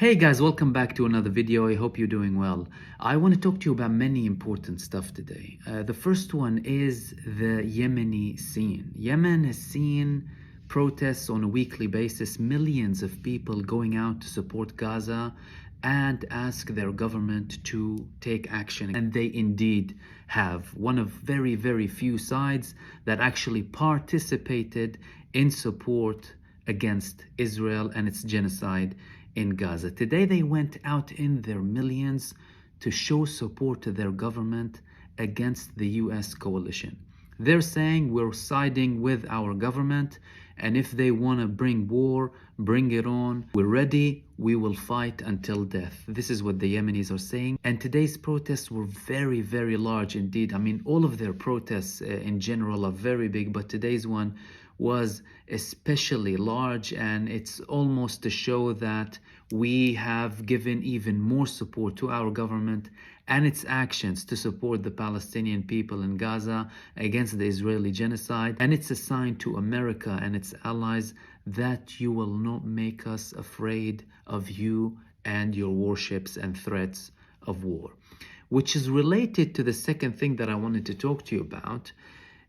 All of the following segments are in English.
Hey guys, welcome back to another video. I hope you're doing well. I want to talk to you about many important stuff today. The first one is the Yemeni scene. Yemen has seen protests on a weekly basis, millions of people going out to support Gaza and ask their government to take action. And they indeed have. One of very, very few sides that actually participated in support against Israel and its genocide in Gaza. Today they went out in their millions to show support to their government against the US coalition. They're saying we're siding with our government, and if they want to bring war, bring it on. We're ready, we will fight until death. This is what the Yemenis are saying. And today's protests were very, very large indeed. I mean, all of their protests in general are very big, but today's one was especially large, and it's almost to show that we have given even more support to our government and its actions to support the Palestinian people in Gaza against the Israeli genocide. And it's a sign to America and its allies that you will not make us afraid of you and your warships and threats of war. Which is related to the second thing that I wanted to talk to you about.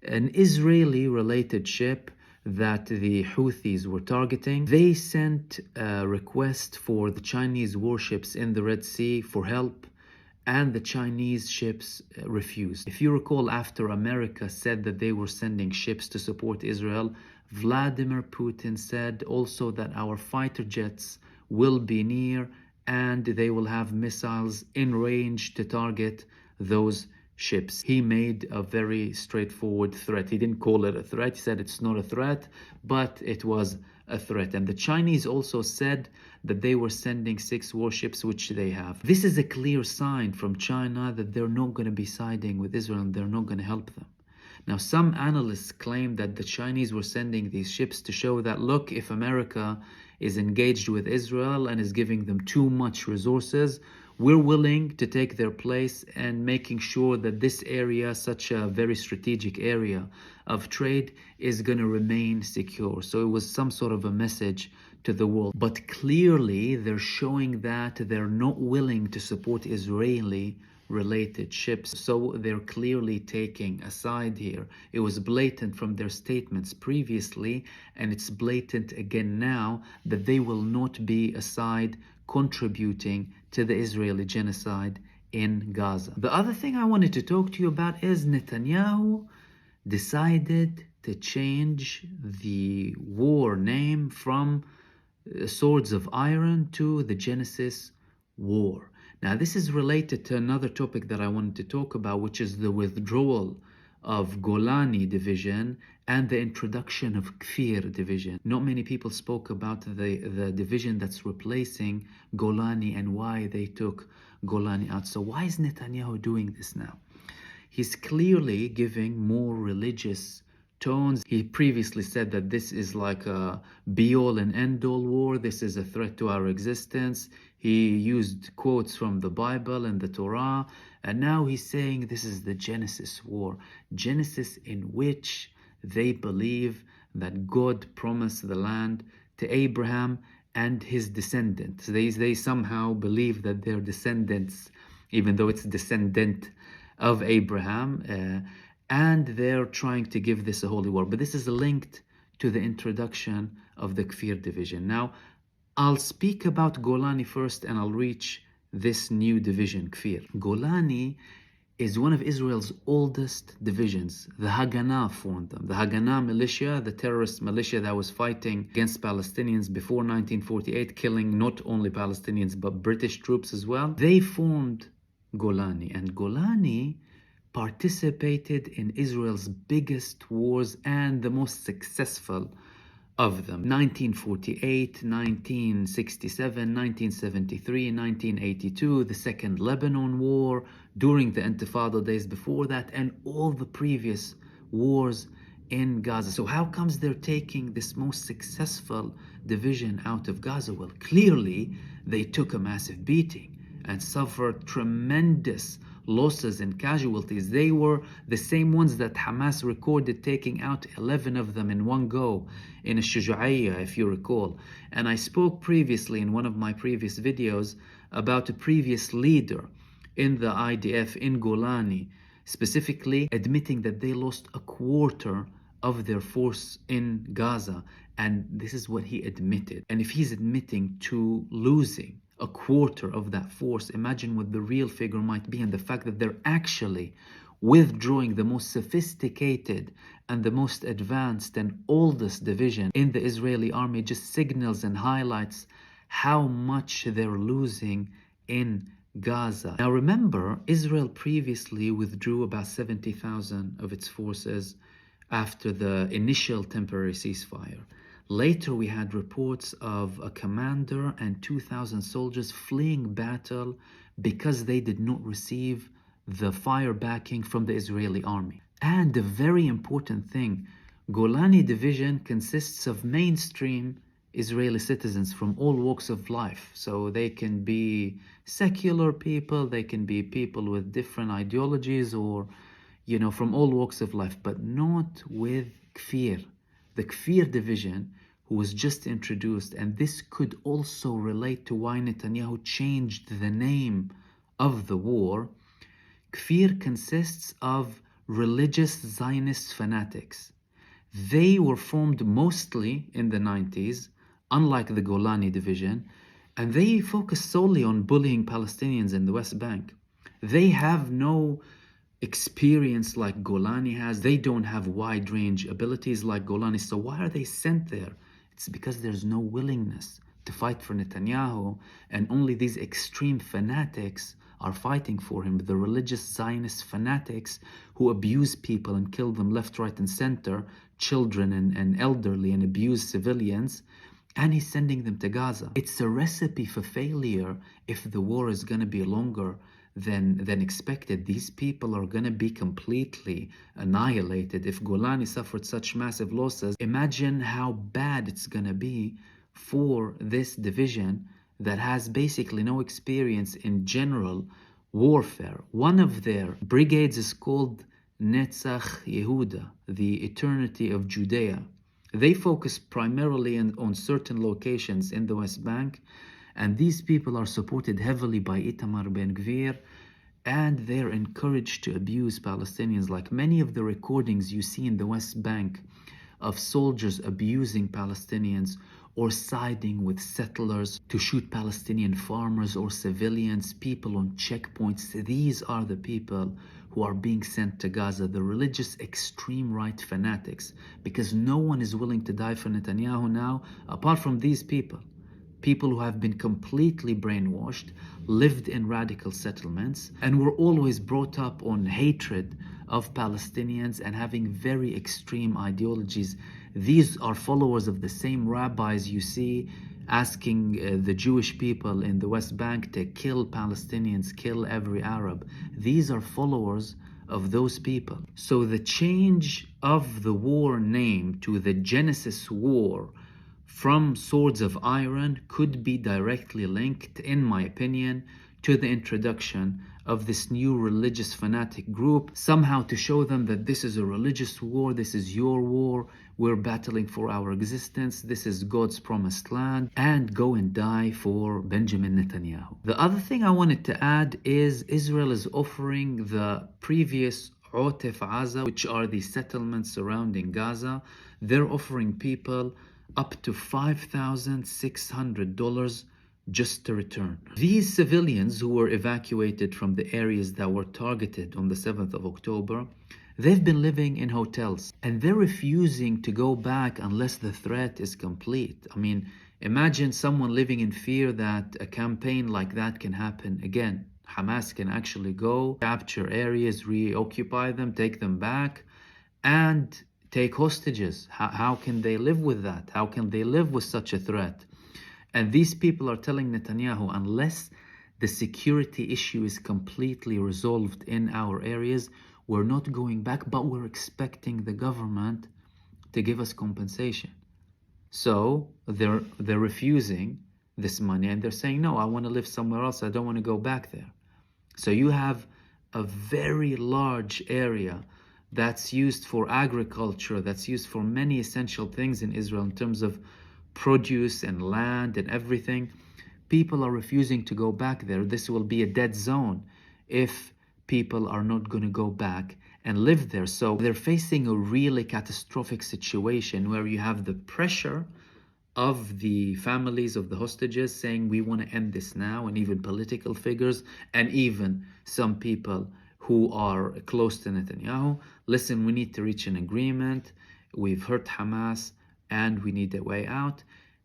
An Israeli related ship that the Houthis were targeting, they sent a request for the Chinese warships in the Red Sea for help, and the Chinese ships refused. If you recall, after America said that they were sending ships to support Israel, Vladimir Putin said also that our fighter jets will be near and they will have missiles in range to target those ships. He made a very straightforward threat. He didn't call it a threat. He said it's not a threat, but it was a threat. And the Chinese also said that they were sending 6 warships, which they have. This is a clear sign from China that they're not going to be siding with Israel and they're not going to help them. Now, some analysts claim that the Chinese were sending these ships to show that, look, if America is engaged with Israel and is giving them too much resources, we're willing to take their place and making sure that this area, such a very strategic area of trade, is going to remain secure. So it was some sort of a message to the world. But clearly, they're showing that they're not willing to support Israeli related ships. So they're clearly taking a side here. It was blatant from their statements previously, and it's blatant again now that they will not be a side contributing to the Israeli genocide in Gaza. The other thing I wanted to talk to you about is Netanyahu decided to change the war name from Swords of Iron to the Genesis War. Now, this is related to another topic that I wanted to talk about, which is the withdrawal of Golani Division and the introduction of KFIR Division. Not many people spoke about the division that's replacing Golani and why they took Golani out. So why is Netanyahu doing this now? He's clearly giving more religious tones. He previously said that this is like a be-all and end-all war. This is a threat to our existence. He used quotes from the Bible and the Torah. And now he's saying this is the Genesis war. Genesis, in which they believe that God promised the land to Abraham and his descendants. They somehow believe that they're descendants, even though it's descendant of Abraham. And they're trying to give this a holy war. But this is linked to the introduction of the KFIR Division. Now, I'll speak about Golani first and I'll reach this new division, KFIR. Golani is one of Israel's oldest divisions. The Haganah formed them. The Haganah militia, the terrorist militia that was fighting against Palestinians before 1948, killing not only Palestinians but British troops as well. They formed Golani, and Golani participated in Israel's biggest wars and the most successful of them. 1948, 1967, 1973, 1982, the Second Lebanon War, during the Intifada days before that, and all the previous wars in Gaza. So how comes they're taking this most successful division out of Gaza? Well, clearly they took a massive beating and suffered tremendous losses and casualties. They were the same ones that Hamas recorded taking out 11 of them in one go in Shuja'iyya, if you recall. And I spoke previously in one of my previous videos about a previous leader in the IDF in Golani, specifically admitting that they lost a quarter of their force in Gaza. And this is what he admitted. And if he's admitting to losing a quarter of that force, imagine what the real figure might be. And the fact that they're actually withdrawing the most sophisticated and the most advanced and oldest division in the Israeli army just signals and highlights how much they're losing in Gaza. Now remember, Israel previously withdrew about 70,000 of its forces after the initial temporary ceasefire. Later we had reports of a commander and 2,000 soldiers fleeing battle because they did not receive the fire backing from the Israeli army. And a very important thing, Golani Division consists of mainstream Israeli citizens from all walks of life. So they can be secular people, they can be people with different ideologies, or from all walks of life, but not with KFIR. The KFIR division, who was just introduced, and this could also relate to why Netanyahu changed the name of the war. KFIR consists of religious Zionist fanatics. They were formed mostly in the 90s, unlike the Golani Division, and they focus solely on bullying Palestinians in the West Bank. They have no experience like Golani has. They don't have wide range abilities like Golani. So why are they sent there? It's because there's no willingness to fight for Netanyahu, and only these extreme fanatics are fighting for him. The religious Zionist fanatics who abuse people and kill them left, right, and center, children and elderly, and abuse civilians, and he's sending them to Gaza. It's a recipe for failure if the war is going to be longer than expected. These people are going to be completely annihilated. If Golani suffered such massive losses, imagine how bad it's going to be for this division that has basically no experience in general warfare. One of their brigades is called Netzach Yehuda, the Eternity of Judea. They focus primarily on certain locations in the West Bank, and these people are supported heavily by Itamar Ben-Gvir, and they're encouraged to abuse Palestinians. Like many of the recordings you see in the West Bank of soldiers abusing Palestinians or siding with settlers to shoot Palestinian farmers or civilians, people on checkpoints. These are the people who are being sent to Gaza, the religious extreme right fanatics, because no one is willing to die for Netanyahu now apart from these people. People who have been completely brainwashed, lived in radical settlements, and were always brought up on hatred of Palestinians and having very extreme ideologies. These are followers of the same rabbis you see asking the Jewish people in the West Bank to kill Palestinians, kill every Arab. These are followers of those people. So the change of the war name to the Genesis War from Swords of Iron could be directly linked, in my opinion, to the introduction of this new religious fanatic group, somehow to show them that this is a religious war, this is your war, we're battling for our existence, this is God's promised land, and go and die for Benjamin Netanyahu. The other thing I wanted to add is Israel is offering the previous Otef Gaza, which are the settlements surrounding Gaza, they're offering people up to $5,600 just to return. These civilians who were evacuated from the areas that were targeted on the 7th of October, they've been living in hotels and they're refusing to go back unless the threat is complete. I mean, imagine someone living in fear that a campaign like that can happen again. Hamas can actually go, capture areas, reoccupy them, take them back, and take hostages. How can they live with that? How can they live with such a threat? And these people are telling Netanyahu, unless the security issue is completely resolved in our areas, we're not going back, but we're expecting the government to give us compensation. So they're refusing this money and they're saying, no, I want to live somewhere else. I don't want to go back there. So you have a very large area that's used for agriculture, that's used for many essential things in Israel in terms of produce and land and everything. People are refusing to go back there. This will be a dead zone if people are not going to go back and live there. So they're facing a really catastrophic situation where you have the pressure of the families of the hostages saying we want to end this now, and even political figures and even some people who are close to Netanyahu. Listen, we need to reach an agreement. We've hurt Hamas and we need a way out.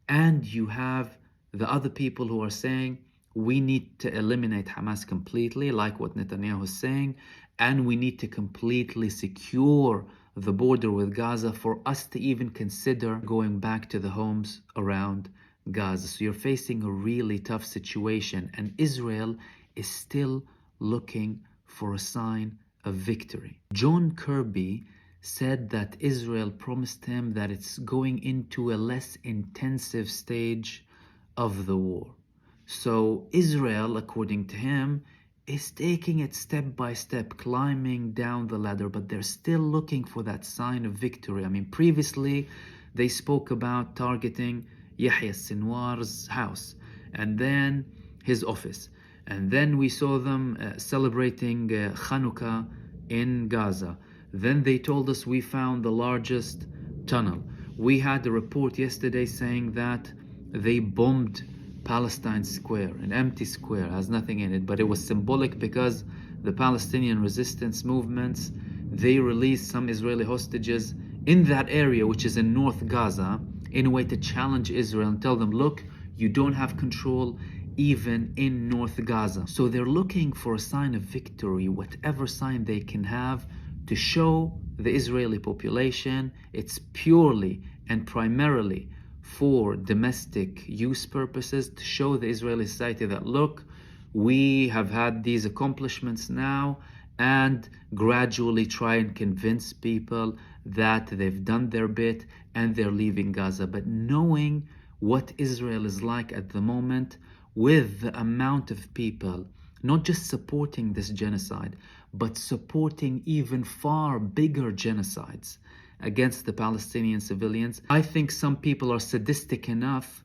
And you have the other people who are saying we need to eliminate Hamas completely, like what Netanyahu is saying, and we need to completely secure the border with Gaza for us to even consider going back to the homes around Gaza. So you're facing a really tough situation, and Israel is still looking for a sign of victory. John Kirby said that Israel promised him that it's going into a less intensive stage of the war. So Israel, according to him, is taking it step by step, climbing down the ladder, but they're still looking for that sign of victory. I mean, previously they spoke about targeting Yahya Sinwar's house and then his office. And then we saw them celebrating Hanukkah in Gaza. Then they told us we found the largest tunnel. We had a report yesterday saying that they bombed Palestine Square, an empty square, has nothing in it, but it was symbolic because the Palestinian resistance movements, they released some Israeli hostages in that area, which is in North Gaza, in a way to challenge Israel and tell them, look, you don't have control even in North Gaza. So they're looking for a sign of victory, whatever sign they can have, to show the Israeli population it's purely and primarily for domestic use purposes, to show the Israeli society that, look, we have had these accomplishments now, and gradually try and convince people that they've done their bit and they're leaving Gaza. But knowing what Israel is like at the moment, with the amount of people not just supporting this genocide, but supporting even far bigger genocides against the Palestinian civilians, I think some people are sadistic enough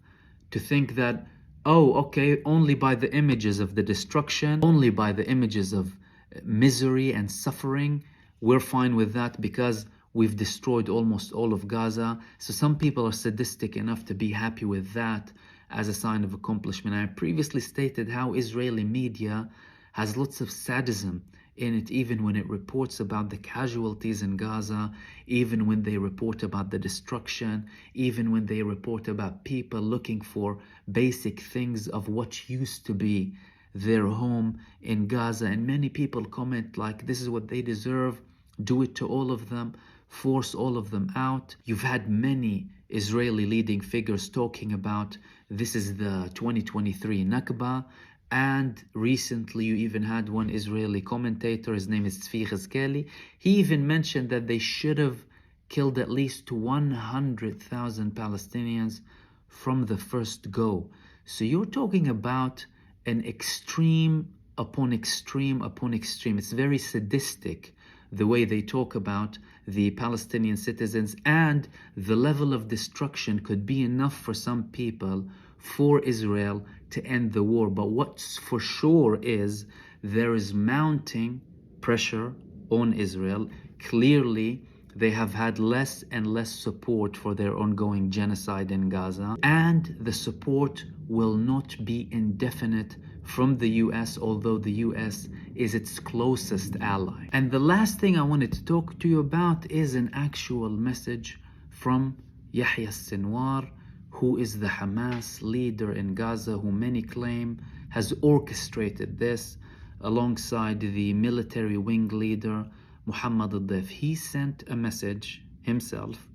to think that, oh, okay, only by the images of the destruction, only by the images of misery and suffering, we're fine with that because we've destroyed almost all of Gaza. So some people are sadistic enough to be happy with that as a sign of accomplishment. I previously stated how Israeli media has lots of sadism in it, even when it reports about the casualties in Gaza, even when they report about the destruction, even when they report about people looking for basic things of what used to be their home in Gaza. And many people comment like, this is what they deserve, do it to all of them, force all of them out. You've had many Israeli leading figures talking about this is the 2023 Nakba. And recently you even had one Israeli commentator, his name is Tzvi Chizkeli. He even mentioned that they should have killed at least 100,000 Palestinians from the first go. So you're talking about an extreme upon extreme upon extreme. It's very sadistic the way they talk about the Palestinian citizens, and the level of destruction could be enough for some people for Israel to end the war. But what's for sure is there is mounting pressure on Israel. Clearly, they have had less and less support for their ongoing genocide in Gaza, and the support will not be indefinite from the US, although the US is its closest ally. And the last thing I wanted to talk to you about is an actual message from Yahya Sinwar, who is the Hamas leader in Gaza, who many claim has orchestrated this alongside the military wing leader MahmoodOD. He sent a message himself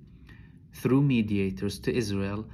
through mediators to Israel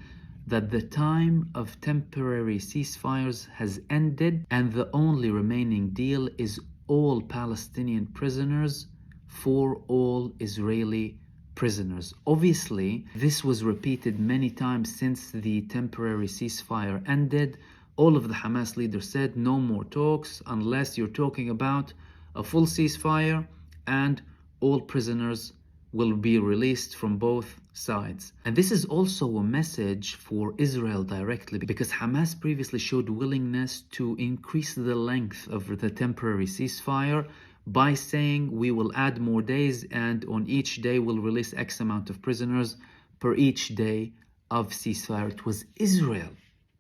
that the time of temporary ceasefires has ended and the only remaining deal is all Palestinian prisoners for all Israeli prisoners. Obviously, this was repeated many times since the temporary ceasefire ended. All of the Hamas leaders said no more talks unless you're talking about a full ceasefire, and all prisoners will be released from both sides. And this is also a message for Israel directly, because Hamas previously showed willingness to increase the length of the temporary ceasefire by saying we will add more days, and on each day we'll release X amount of prisoners per each day of ceasefire. It was Israel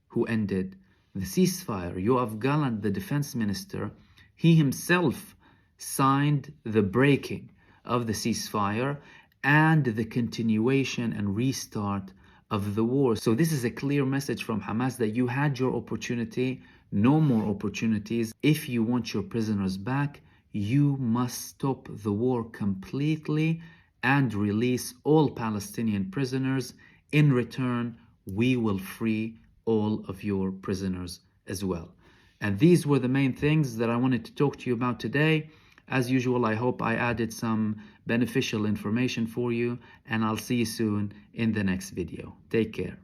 who ended the ceasefire. Yoav Gallant, the defense minister, he himself signed the breaking of the ceasefire and the continuation and restart of the war. So this is a clear message from Hamas that you had your opportunity, no more opportunities. If you want your prisoners back, you must stop the war completely and release all Palestinian prisoners. In return, we will free all of your prisoners as well. And these were the main things that I wanted to talk to you about today. As usual, I hope I added some beneficial information for you, and I'll see you soon in the next video. Take care.